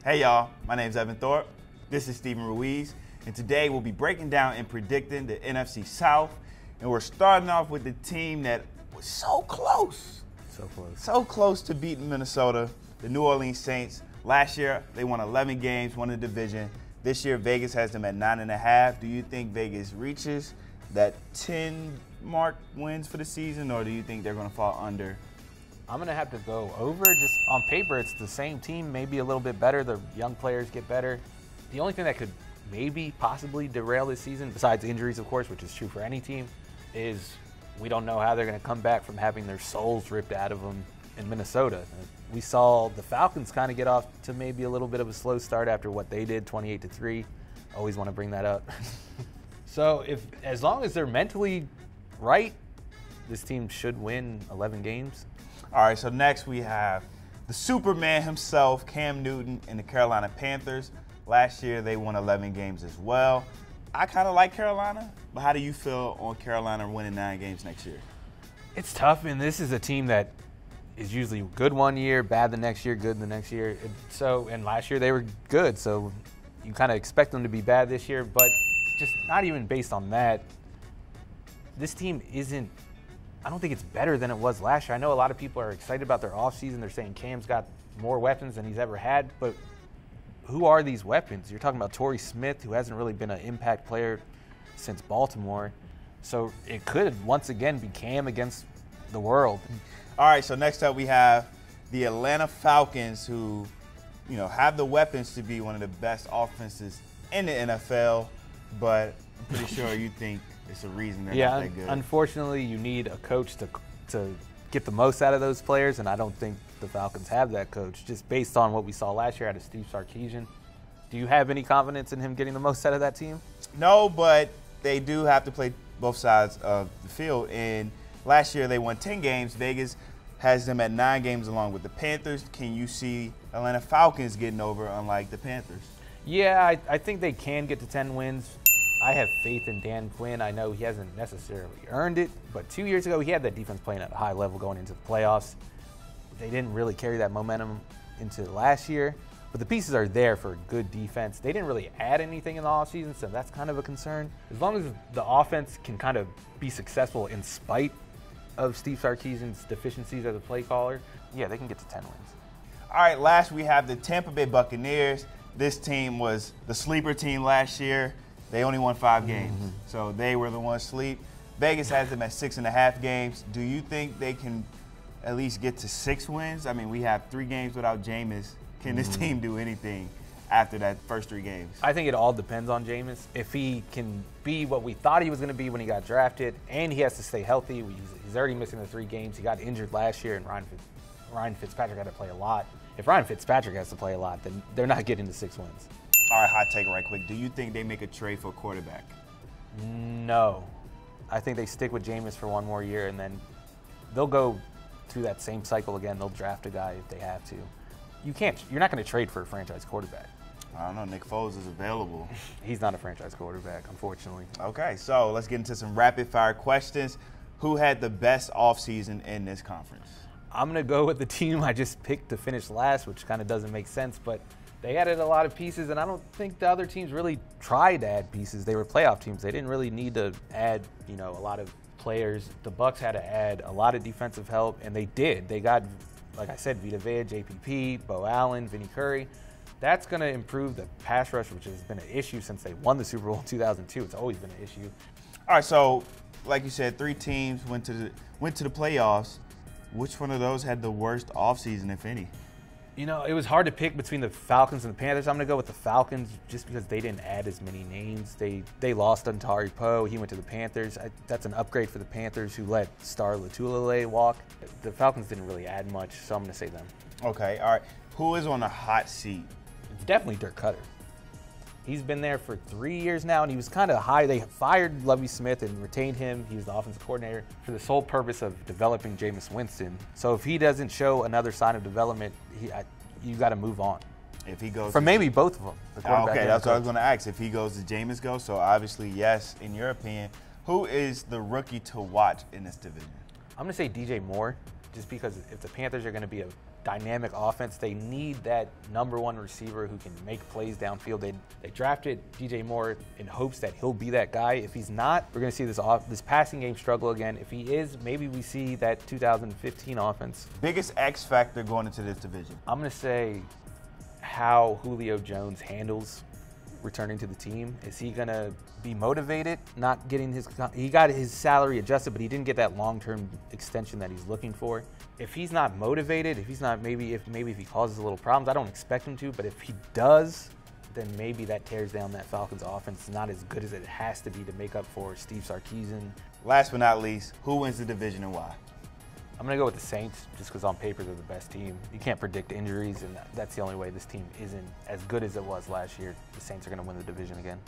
Hey y'all, my name's Evan Thorpe. This is Stephen Ruiz, and today we'll be breaking down and predicting the NFC South. And we're starting off with the team that was so close. So close to beating Minnesota, the New Orleans Saints. Last year, they won 11 games, won the division. This year, Vegas has them at 9.5. Do you think Vegas reaches that 10 mark wins for the season, or do you think they're going to fall under? I'm going to have to go over. Just on paper, it's the same team, maybe a little bit better. The young players get better. The only thing that could maybe possibly derail this season, besides injuries, of course, which is true for any team, is we don't know how they're going to come back from having their souls ripped out of them in Minnesota. We saw the Falcons kind of get off to maybe a little bit of a slow start after what they did, 28-3. Always want to bring that up. So as long as they're mentally right, this team should win 11 games. All right, so next we have the Superman himself, Cam Newton, and the Carolina Panthers. Last year, they won 11 games as well. I kind of like Carolina, but how do you feel on Carolina winning 9 games next year? It's tough, and this is a team that is usually good one year, bad the next year, good the next year. And last year they were good, so you kind of expect them to be bad this year, but just not even based on that. This team isn't, I don't think it's better than it was last year. I know a lot of people are excited about their offseason. They're saying Cam's got more weapons than he's ever had, but who are these weapons? You're talking about Torrey Smith, who hasn't really been an impact player since Baltimore. So it could once again be Cam against the world. All right, so next up we have the Atlanta Falcons, who, have the weapons to be one of the best offenses in the NFL, but I'm pretty sure you think it's a reason they're not that good. Unfortunately, you need a coach to get the most out of those players, and I don't think the Falcons have that coach, just based on what we saw last year out of Steve Sarkisian. Do you have any confidence in him getting the most out of that team? No, but they do have to play both sides of the field, and last year they won 10 games. Vegas has them at 9 games along with the Panthers. Can you see Atlanta Falcons getting over unlike the Panthers? Yeah, I think they can get to 10 wins. I have faith in Dan Quinn. I know he hasn't necessarily earned it, but 2 years ago he had that defense playing at a high level going into the playoffs. They didn't really carry that momentum into last year, but the pieces are there for good defense. They didn't really add anything in the offseason, so that's kind of a concern. As long as the offense can kind of be successful in spite of Steve Sarkisian's deficiencies as a play caller, yeah, they can get to 10 wins. All right, last we have the Tampa Bay Buccaneers. This team was the sleeper team last year. They only won 5 games, so they were the ones sleep. Vegas has them at 6.5 games. Do you think they can at least get to 6 wins? I mean, we have 3 games without Jameis. Can this team do anything after that first 3 games? I think it all depends on Jameis. If he can be what we thought he was going to be when he got drafted, and he has to stay healthy. He's already missing the 3 games. He got injured last year, and Ryan Fitzpatrick had to play a lot. If Ryan Fitzpatrick has to play a lot, then they're not getting to 6 wins. All right, hot take right quick. Do you think they make a trade for a quarterback? No. I think they stick with Jameis for 1 more year, and then they'll go through that same cycle again. They'll draft a guy if they have to. You're not going to trade for a franchise quarterback. I don't know. Nick Foles is available. He's not a franchise quarterback, unfortunately. Okay, so let's get into some rapid-fire questions. Who had the best offseason in this conference? I'm going to go with the team I just picked to finish last, which kind of doesn't make sense, but they added a lot of pieces, and I don't think the other teams really tried to add pieces. They were playoff teams. They didn't really need to add, a lot of players. The Bucs had to add a lot of defensive help, and they did. They got, like I said, Vita Vea, JPP, Bo Allen, Vinny Curry. That's going to improve the pass rush, which has been an issue since they won the Super Bowl in 2002. It's always been an issue. All right, so like you said, 3 teams went to the playoffs. Which one of those had the worst offseason, if any? It was hard to pick between the Falcons and the Panthers. I'm going to go with the Falcons just because they didn't add as many names. They lost Dontari Poe. He went to the Panthers. That's an upgrade for the Panthers, who let Star Lotulelei walk. The Falcons didn't really add much, so I'm going to say them. Okay, all right. Who is on the hot seat? It's definitely Dirk Cutter. He's been there for 3 years now, and he was kind of high. They fired Lovie Smith and retained him. He was the offensive coordinator for the sole purpose of developing Jameis Winston. So if he doesn't show another sign of development, you got to move on. If he goes for maybe both of them. Okay, that's what I was going to ask. If he goes, does Jameis go? So obviously, yes. In your opinion, who is the rookie to watch in this division? I'm going to say DJ Moore, just because if the Panthers are going to be a dynamic offense. They need that #1 receiver who can make plays downfield. They drafted DJ Moore in hopes that he'll be that guy. If he's not, we're going to see this passing game struggle again. If he is, maybe we see that 2015 offense. Biggest X factor going into this division? I'm going to say how Julio Jones handles returning to the team. Is he going to be motivated? Not getting he got his salary adjusted, but he didn't get that long-term extension that he's looking for. If he's not motivated, if he causes a little problems, I don't expect him to, but if he does, then maybe that tears down that Falcons offense. It's not as good as it has to be to make up for Steve Sarkisian. Last but not least, who wins the division and why? I'm going to go with the Saints just because on paper they're the best team. You can't predict injuries, and that's the only way this team isn't as good as it was last year. The Saints are going to win the division again.